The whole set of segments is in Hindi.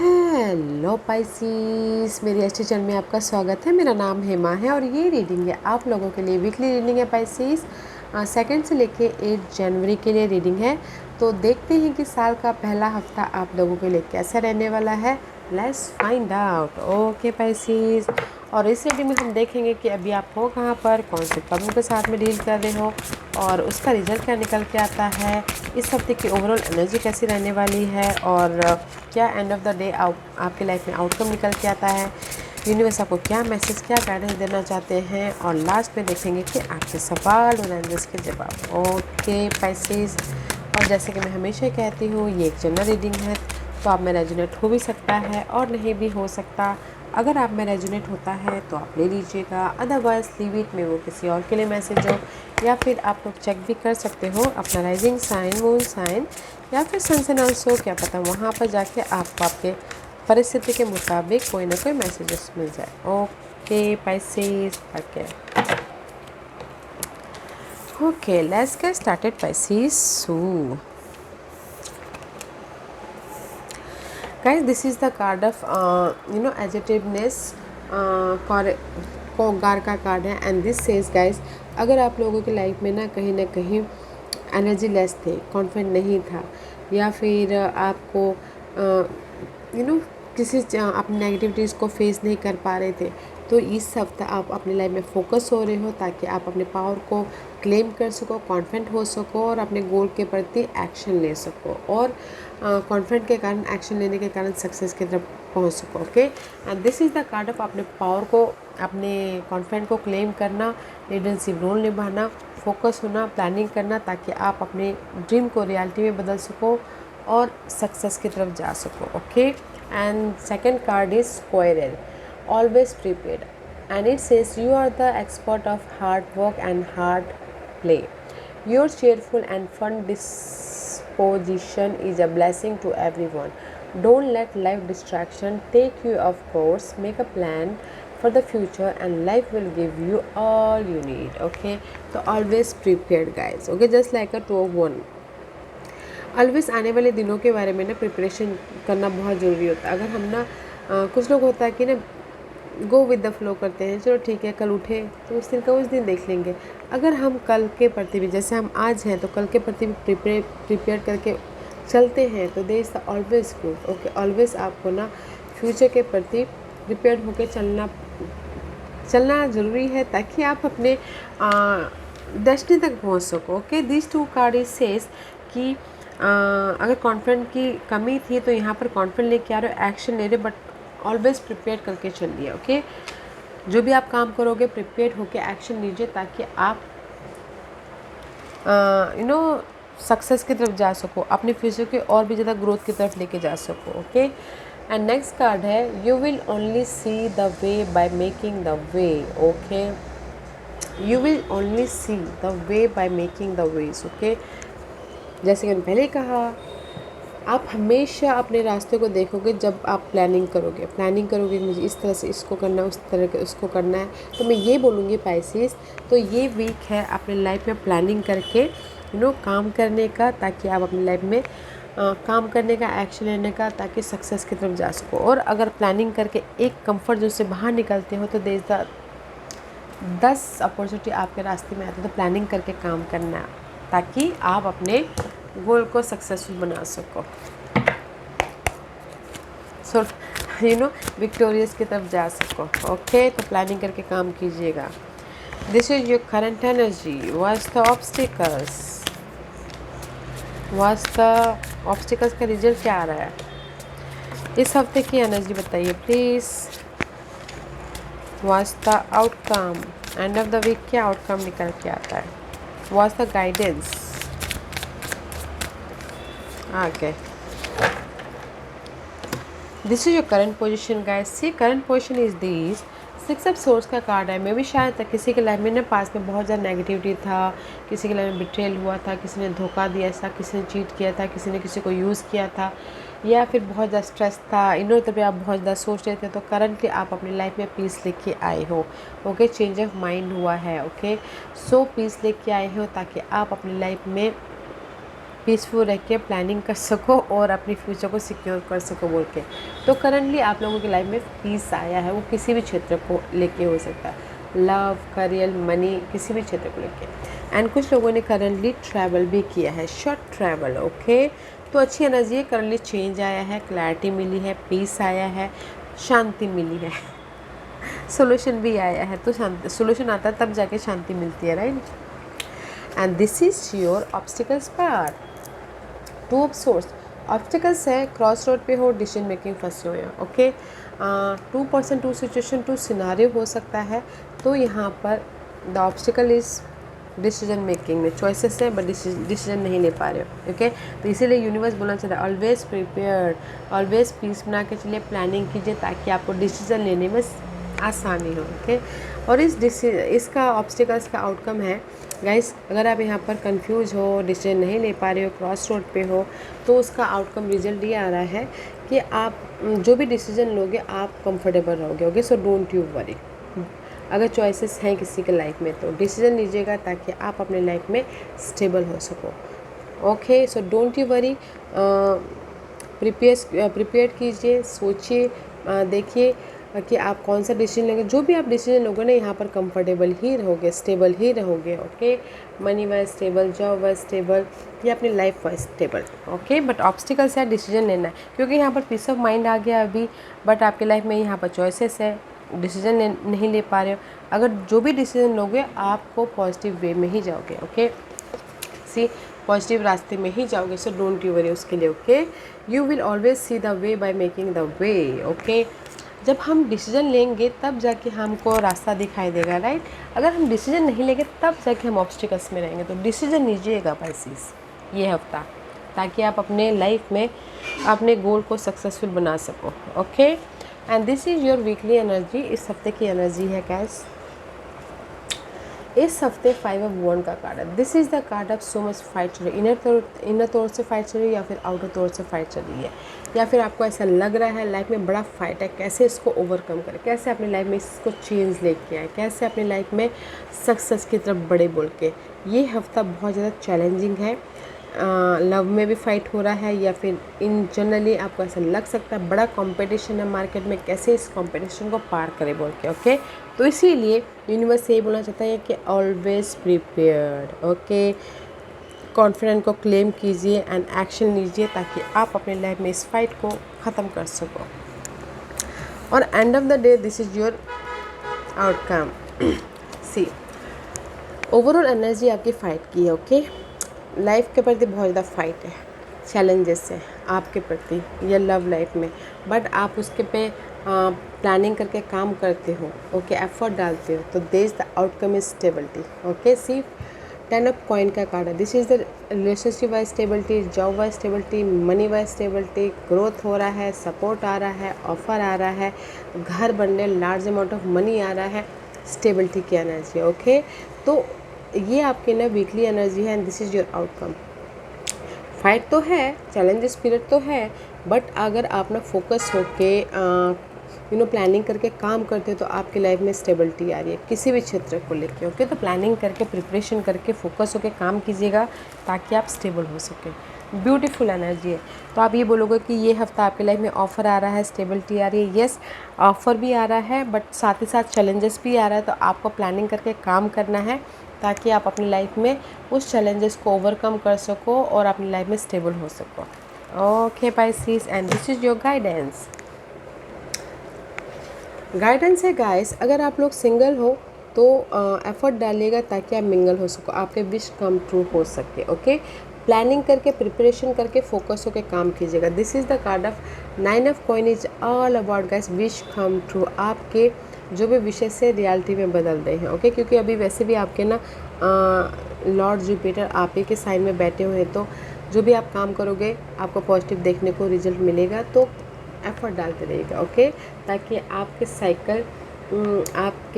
हेलो पाइसीस, मेरी अच्छे चैनल में आपका स्वागत है। मेरा नाम हेमा है और ये रीडिंग है आप लोगों के लिए वीकली रीडिंग है पाइसीस। सेकंड से लेके 8 जनवरी के लिए रीडिंग है। तो देखते हैं कि साल का पहला हफ्ता आप लोगों के लिए कैसा रहने वाला है। Let's find out. ओके पाइसीस, और इस रीडिंग में हम देखेंगे कि अभी आप हो कहाँ पर, कौन से प्रॉब्लम के साथ में डील कर रहे हो और उसका रिजल्ट क्या निकल के आता है। इस हफ्ते की ओवरऑल एनर्जी कैसी रहने वाली है और क्या एंड ऑफ द डे आपके लाइफ में आउटकम निकल के आता है। यूनिवर्स आपको क्या मैसेज, क्या गाइडेंस देना चाहते हैं, और लास्ट में देखेंगे कि आपके सवाल और एंजल्स के जवाब। ओके पाइसेस, और जैसे कि मैं हमेशा कहती हूँ, ये एक जनरल रीडिंग है, तो आप में रेजोनेट हो भी सकता है और नहीं भी हो सकता। अगर आप में रेजोनेट होता है तो आप ले लीजिएगा, अदरवाइज लीव इट में वो किसी और के लिए मैसेज हो। या फिर आप लोग चेक भी कर सकते हो अपना राइजिंग साइन, मून साइन या फिर सन से नॉल्सो, क्या पता वहाँ पर जाके आपको आपके परिस्थिति के मुताबिक कोई ना कोई मैसेजेस मिल जाए। Okay Pisces, okay let's get started Pisces. So guys, this is the card of adjectiveness, कोगार का कार्ड है। एंड दिस सेज गाइस, अगर आप लोगों की लाइफ में ना कहीं एनर्जी लेस थे, कॉन्फिडेंट नहीं था, या फिर आपको किसी अपनी नेगेटिविटीज़ को फेस नहीं कर पा रहे थे, तो इस हफ्ते आप अपनी लाइफ में फोकस हो रहे हो ताकि आप अपने पावर को क्लेम कर सको, कॉन्फिडेंट हो सको और अपने गोल के प्रति एक्शन ले सको, और कॉन्फिडेंट के कारण, एक्शन लेने के कारण सक्सेस की तरफ पहुंच सको। Okay, and this is the card of अपने पावर को, अपने कॉन्फिडेंट को क्लेम करना, लीडरशिप रोल निभाना, फोकस होना, प्लानिंग करना, ताकि आप अपने ड्रीम को रियलिटी में बदल सको और सक्सेस की तरफ जा सको। Okay, and second card is squirrel, always prepared, and it says you are the expert of hard work and hard play. Your cheerful and fun disposition is a blessing to everyone. Don't let life distraction take you off course. Make a plan for the future and life will give you all you need. Okay, so always prepared guys. Okay, just like a 2 of 1. Always आने वाले दिनों के बारे में ना प्रिपरेशन करना बहुत ज़रूरी होता है। अगर हम ना कुछ लोग होता है कि ना गो विद द फ्लो करते हैं, चलो ठीक है कल उठे तो उस दिन का उस दिन देख लेंगे। अगर हम कल के प्रति भी, जैसे हम आज हैं तो कल के प्रति भी प्रिपेयर करके चलते हैं, तो they is the always good. Okay, always आपको ना फ्यूचर के प्रति प्रिपेयर होकर चलना ज़रूरी है ताकि आप अपने डेस्टिनी तक पहुंच सको। Okay, this 2 card is says कि अगर कॉन्फिडेंट की कमी थी तो यहाँ पर कॉन्फिडेंट लेके आ रहे हो, एक्शन ले रहे हो, बट ऑलवेज प्रिपेयर करके चलिए। ओके, जो भी आप काम करोगे प्रिपेयर होके एक्शन लीजिए ताकि आप सक्सेस की तरफ जा सको, अपने फ्यूचर के और भी ज़्यादा ग्रोथ की तरफ लेके जा सको। ओके, एंड नेक्स्ट कार्ड है you will only see the way by making the way. Okay, you will only see the way by making the ways. Okay, जैसे कि मैंने पहले कहा, आप हमेशा अपने रास्ते को देखोगे जब आप प्लानिंग करोगे मुझे इस तरह से इसको करना है, उस तरह के उसको करना है। तो मैं ये बोलूँगी पाइसेस, तो ये वीक है अपने लाइफ में प्लानिंग करके काम करने का, ताकि आप अपनी लाइफ में काम करने का, एक्शन लेने का, ताकि सक्सेस की तरफ जा सको। और अगर प्लानिंग करके एक कंफर्ट जोन से बाहर निकलते हो तो देश द 10 अपॉर्चुनिटी आपके रास्ते में आते, तो प्लानिंग करके काम करना ताकि आप अपने गोल को सक्सेसफुल बना सको, सो विक्टोरियस की तरफ जा सको। ओके, तो प्लानिंग करके काम कीजिएगा। This is your current energy. What's the obstacles का रिजल्ट क्या आ रहा है इस हफ्ते की एनर्जी बताइए please. What's the outcome, end of the week क्या आउटकम निकल के आता है। व्हाट्स द गाइडेंस आगे। This is your current position guys. See current position is this 6 of swords का कार्ड है। मे भी शायद तक किसी के लाइफ में ना पास में बहुत ज़्यादा नेगेटिविटी था, किसी के लाइफ में बिट्रेल हुआ था, किसी ने धोखा दिया था, किसी ने चीट किया था, किसी ने किसी को यूज़ किया था, या फिर बहुत ज़्यादा स्ट्रेस था, इन्होंने तभी आप बहुत ज़्यादा सोच रहे थे। तो करंटली आप अपनी लाइफ में पीस लेके आए हो। ओके, चेंज ऑफ माइंड हुआ है। ओके, सो पीस लेके आए हो ताकि आप अपनी लाइफ में पीसफुल रह के प्लानिंग कर सको और अपनी फ्यूचर को सिक्योर कर सको बोल के। तो करंटली आप लोगों की लाइफ में पीस आया है, वो किसी भी क्षेत्र को लेके हो सकता है, लव, करियर, मनी, किसी भी क्षेत्र को लेके। एंड कुछ लोगों ने करंटली ट्रैवल भी किया है, शॉर्ट ट्रैवल, ओके। तो अच्छी एनर्जी है, करंटली चेंज आया है, क्लैरिटी मिली है, पीस आया है, शांति मिली है, सोल्यूशन भी आया है। तो शांति, सोल्यूशन आता है तब जाके शांति मिलती है, right. And this is your obstacles part, two of source. Obstacles है, क्रॉस रोड पे हो, डिसीजन मेकिंग फंसे हुए हो, ओके। 2% 2 सिचुएशन 2 सिनारियो हो सकता है। तो यहाँ पर the obstacle is decision making में चॉइसेस है बट डिसीजन नहीं ले पा रहे हो, ओके। तो इसीलिए यूनिवर्स बोलना चाहता है ऑलवेज प्रिपेयर्ड, ऑलवेज पीस बना के चलिए, प्लानिंग कीजिए ताकि आपको डिसीजन लेने में आसानी हो, ओके। और इसका ऑब्स्टिकल्स का आउटकम है गाइस, अगर आप यहाँ पर कंफ्यूज हो, डिसीजन नहीं ले पा रहे हो, क्रॉस रोड पे हो, तो उसका आउटकम रिजल्ट ये आ रहा है कि आप जो भी डिसीजन लोगे आप कंफर्टेबल रहोगे, okay. So don't you worry. अगर चॉइसेस हैं किसी के लाइफ में तो डिसीजन लीजिएगा ताकि आप अपने लाइफ में स्टेबल हो सको, okay. So don't you worry, prepare कीजिए, सोचिए, देखिए कि आप कौन सा डिसीजन लेंगे। जो भी आप डिसीजन लोगे ना, यहाँ पर कंफर्टेबल ही रहोगे, स्टेबल ही रहोगे, okay. Money wise stable, job wise stable, या अपनी life wise stable, okay. But obstacles है, डिसीजन लेना है, क्योंकि यहाँ पर पीस ऑफ माइंड आ गया अभी, बट आपकी लाइफ में यहाँ पर चॉइसेस है, डिसीजन नहीं ले पा रहे हो। अगर जो भी डिसीजन लोगे आपको पॉजिटिव वे में ही जाओगे, ओके। सी पॉजिटिव रास्ते में ही जाओगे। सो डोंट यू वरी उसके लिए, okay. You will always see the way by making the way, okay. जब हम डिसीजन लेंगे तब जाके हमको रास्ता दिखाई देगा, राइट। अगर हम डिसीजन नहीं लेंगे तब जाके हम ऑब्स्टिकल्स में रहेंगे। तो डिसीजन लीजिएगा पाइसेस ये हफ्ता, ताकि आप अपने लाइफ में अपने गोल को सक्सेसफुल बना सको, okay. And this is your weekly energy, इस हफ्ते की एनर्जी है गाइस। इस हफ्ते 5 ऑफ वॉन्ड का कार्ड है। This is the card of so much fight चल रही है, इनर तौर से फाइट चल रही है या फिर आउटर तौर से फाइट चल रही है, या फिर आपको ऐसा लग रहा है लाइफ में बड़ा फाइट है, कैसे इसको ओवरकम करें, कैसे अपनी लाइफ में इसको चेंज लेके आए, कैसे अपनी लाइफ में सक्सेस की तरफ बढ़े बोल के। ये हफ्ता बहुत ज़्यादा चैलेंजिंग है। लव में भी फाइट हो रहा है, या फिर इन जनरली आपको ऐसा लग सकता है बड़ा कंपटीशन है मार्केट में, कैसे इस कंपटीशन को पार करें बोल के, ओके। तो इसीलिए यूनिवर्स यही बोलना चाहता है कि ऑलवेज प्रिपेयर्ड, ओके। कॉन्फिडेंट को क्लेम कीजिए एंड एक्शन लीजिए ताकि आप अपने लाइफ में इस फाइट को ख़त्म कर सको। और end of the day this is your outcome. See overall energy आपकी फाइट की है, ओके। लाइफ के प्रति बहुत ज़्यादा फाइट है, चैलेंजेस है आपके प्रति या लव लाइफ में, बट आप उसके पे प्लानिंग करके काम करते हो, ओके, एफर्ट डालते हो, तो there the outcome is stability, okay. See 10 of coin का कार्ड है। This is the relationship wise stability, job wise stability, money wise stability, growth हो रहा है, सपोर्ट आ रहा है, ऑफर आ रहा है, घर बनने, लार्ज अमाउंट ऑफ मनी आ रहा है, स्टेबिलिटी की एनर्जी, ओके। तो ये आपकी ना वीकली एनर्जी है and this is your outcome. Fight तो है, चैलेंजेस पीरियड तो है, बट अगर आप ना फोकस होके प्लानिंग करके काम करते हो तो आपकी लाइफ में स्टेबिलिटी आ रही है किसी भी क्षेत्र को लेके, ओके। तो प्लानिंग करके, प्रिपरेशन करके, फोकस होके काम कीजिएगा ताकि आप स्टेबल हो सके। ब्यूटीफुल एनर्जी है। तो आप ये बोलोगे कि ये हफ्ता आपकी लाइफ में ऑफ़र आ रहा है, स्टेबिलिटी आ रही है। येस, ऑफ़र भी आ रहा है बट साथ ही साथ चैलेंजेस भी आ रहा है, तो आपको प्लानिंग करके काम करना है ताकि आप अपनी लाइफ में उस चैलेंजेस को ओवरकम कर सको और अपनी लाइफ में स्टेबल हो सको, okay Pisces. And this is your guidance. Guidance है गाइस, अगर आप लोग सिंगल हो तो एफर्ट डालिएगा ताकि आप मिंगल हो सको, आपके विश कम ट्रू हो सके, ओके। प्लानिंग करके, प्रिपरेशन करके, फोकस होकर काम कीजिएगा। This is the card of 9 of coin is all about guys wish come true, आपके जो भी विशेष से रियलिटी में बदल रहे हैं, ओके। क्योंकि अभी वैसे भी आपके ना लॉर्ड जुपिटर आप ही के साइन में बैठे हुए हैं, तो जो भी आप काम करोगे आपको पॉजिटिव देखने को रिजल्ट मिलेगा। तो एफर्ट डालते रहिएगा, ओके, ताकि आपके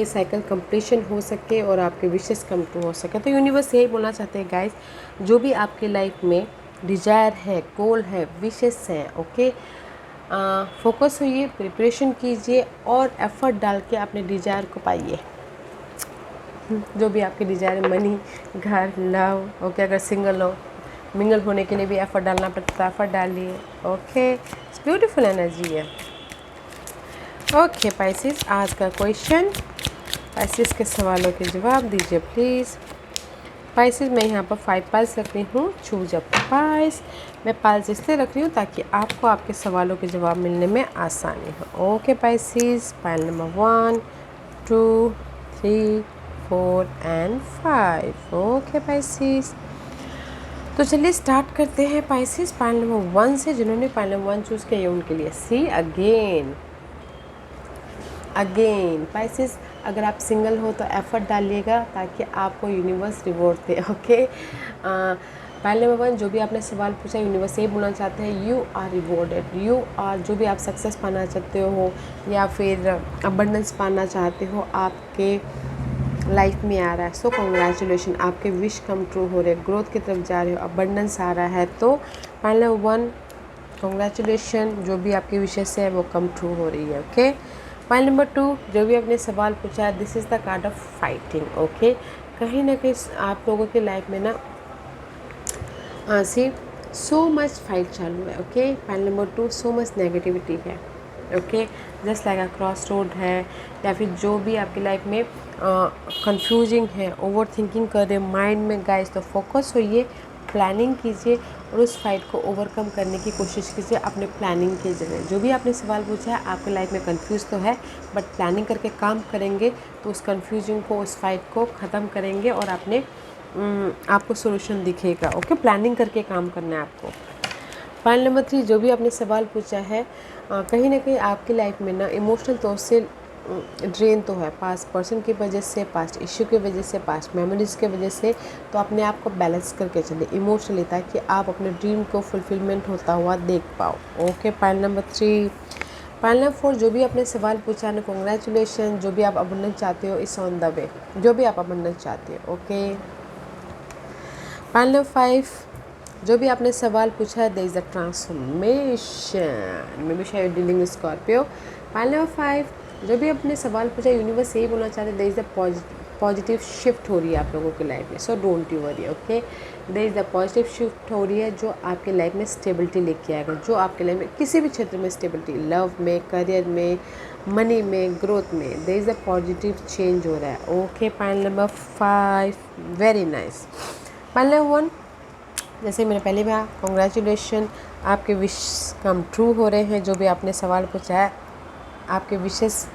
साइकिल कंप्लीशन हो सके और आपके विशेष कम टू हो सके। तो यूनिवर्स यही बोलना चाहते हैं गाइस, जो भी आपके लाइफ में डिजायर है, गोल है, विशेष है, ओके, फोकस होइए, प्रिपरेशन कीजिए और एफर्ट डाल के अपने डिजायर को पाइए। जो भी आपके डिजायर है, मनी, घर, लव, ओके, अगर सिंगल हो मिंगल होने के लिए भी एफर्ट डालना पड़ता है, एफर्ट डालिए। ओके, इट्स ब्यूटीफुल एनर्जी है। ओके पाइसेस, आज का क्वेश्चन, पाइसेस के सवालों के जवाब दीजिए प्लीज़। पाइसेस, मैं यहाँ पर 5 पाइल्स रख रही हूँ। Choose a piles. मैं पाइल्स इसलिए रख रही हूँ ताकि आपको आपके सवालों के जवाब मिलने में आसानी हो। Okay Pisces, pile number 1, 2, 3, 4 and 5। Okay Pisces, तो चलिए स्टार्ट करते हैं पाइसेस पाइल नंबर 1 से। जिन्होंने पाइल नंबर 1 चूज़ किया उनके लिए सी अगेन पाइसेस, अगर आप सिंगल हो तो एफर्ट डालिएगा ताकि आपको यूनिवर्स रिवॉर्ड दे। ओके, पाइल नंबर 1, जो भी आपने सवाल पूछा यूनिवर्स ये बोलना चाहते हैं, you are rewarded. You are, जो भी आप सक्सेस पाना चाहते हो या फिर अबंडेंस पाना चाहते हो, आपके लाइफ में आ रहा है। सो कॉन्ग्रेचुलेशन, आपके विश कम ट्रू हो रहे, ग्रोथ की तरफ जा रहे हो, अबंडेंस आ रहा है। तो पाइल नंबर 1, कॉन्ग्रेचुलेशन, जो भी आपकी विशेष है वो कम ट्रू हो रही है। ओके, पाइल नंबर 2, जो भी आपने सवाल पूछा है, this is the card of fighting. Okay, कहीं ना कहीं आप लोगों की लाइफ में ना सी सो मच फाइट चालू है। Okay, pile number 2, so much negativity है। Okay, just like a cross road है, या फिर जो भी आपकी लाइफ में कंफ्यूजिंग है, ओवर थिंकिंग कर रहे माइंड में गाइस, तो फोकस होइए, प्लानिंग कीजिए और उस फाइट को ओवरकम करने की कोशिश कीजिए अपने प्लानिंग के जरिए। जो भी आपने सवाल पूछा है, आपके लाइफ में कंफ्यूज तो है, बट प्लानिंग करके काम करेंगे तो उस कंफ्यूजिंग को, उस फाइट को ख़त्म करेंगे और आपको सोल्यूशन दिखेगा। ओके, प्लानिंग करके काम करना है आपको। पाइल नंबर 3, जो भी आपने सवाल पूछा है, कहीं ना कहीं आपकी लाइफ में ना इमोशनल तौर से ड्रेन तो है, पास्ट पर्सन की वजह से, पास्ट इश्यू की वजह से, पास्ट मेमोरीज की वजह से। तो अपने आप को बैलेंस करके चलिए इमोशनली, ताकि आप अपने ड्रीम को फुलफिलमेंट होता हुआ देख पाओ। Okay, pile number 3। Pile number 4, जो भी आपने सवाल पूछा ना, कॉन्ग्रेचुलेशन, जो भी आप अबंडेंस चाहते हो इस ऑन द वे, जो भी आप अबंडेंस चाहते हो। ओके, पाइल नंबर 5, जो भी आपने सवाल पूछा है, there is a transformation, maybe शायद dealing with Scorpio. Pile number 5, जो भी आपने सवाल पूछा, यूनिवर्स यही बोलना चाहते हैं, there is a positive shift हो रही है आप लोगों की लाइफ में। So don't you worry. Okay, there is a positive shift हो रही है जो आपके लाइफ में स्टेबिलिटी लेके आएगा, जो आपके लाइफ में किसी भी क्षेत्र में स्टेबिलिटी, लव में, करियर में, मनी में, ग्रोथ में, there is a positive change हो रहा है। Okay, pile number 5, very nice. Pile number 1, जैसे मैंने पहले कहा, कॉन्ग्रेचुलेशन, आपके विश कम ट्रू हो रहे हैं। जो भी आपने सवाल पूछा है, आपके विशेस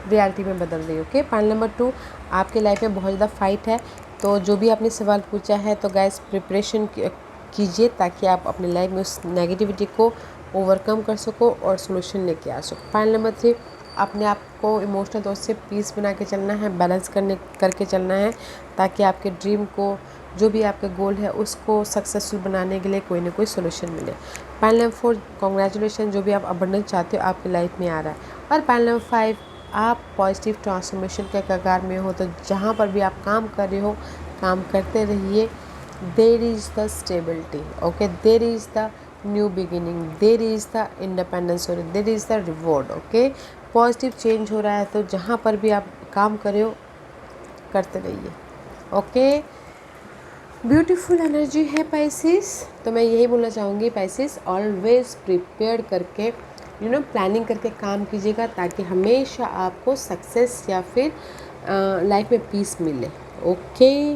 रियलिटी में बदल रही है। ओके, पाइल नंबर 2, आपके लाइफ में बहुत ज़्यादा फाइट है, तो जो भी आपने सवाल पूछा है, तो गाइस प्रिपरेशन कीजिए ताकि आप अपनी लाइफ में उस नेगेटिविटी को ओवरकम कर सको और सोल्यूशन लेके आ सको। पाइल नंबर 3, अपने आप को इमोशनल तौर से पीस बना के चलना है, बैलेंस करके चलना है, ताकि आपके ड्रीम को, जो भी आपका गोल है, उसको सक्सेसफुल बनाने के लिए कोई ना कोई सोल्यूशन मिले। पाइल नंबर 4, कॉन्ग्रेचुलेशन, जो भी आप अबंडेंस चाहते हो आपकी लाइफ में आ रहा है। और पाइल नंबर 5, आप पॉजिटिव ट्रांसफॉर्मेशन के कगार में हो, तो जहाँ पर भी आप काम कर रहे हो, काम करते रहिए। There is the stability. Okay, there is the new beginning, there is the independence, और there is the reward. Okay, positive change हो रहा है, तो जहाँ पर भी आप काम कर रहे हो करते रहिए। ओके, ब्यूटीफुल एनर्जी है पाइसेस। तो मैं यही बोलना चाहूँगी पाइसेस, ऑलवेज प्रिपेयर करके प्लानिंग करके काम कीजिएगा, ताकि हमेशा आपको सक्सेस या फिर लाइफ में पीस मिले। ओके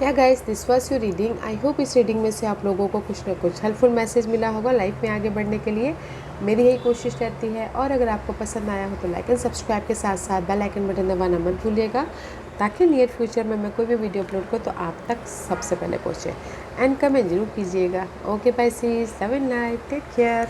या guys, this was your reading. I hope इस रीडिंग में से आप लोगों को कुछ ना कुछ हेल्पफुल मैसेज मिला होगा लाइफ में आगे बढ़ने के लिए। मेरी यही कोशिश रहती है। और अगर आपको पसंद आया हो तो लाइक एंड सब्सक्राइब के साथ साथ बेल आइकन बटन दबाना मत भूलिएगा, ताकि नियर फ्यूचर में मैं कोई भी वीडियो अपलोड करूँ तो आप तक सबसे पहले पहुँचे। एंड कमेंट जरूर कीजिएगा। Okay bye, see love and life, take care.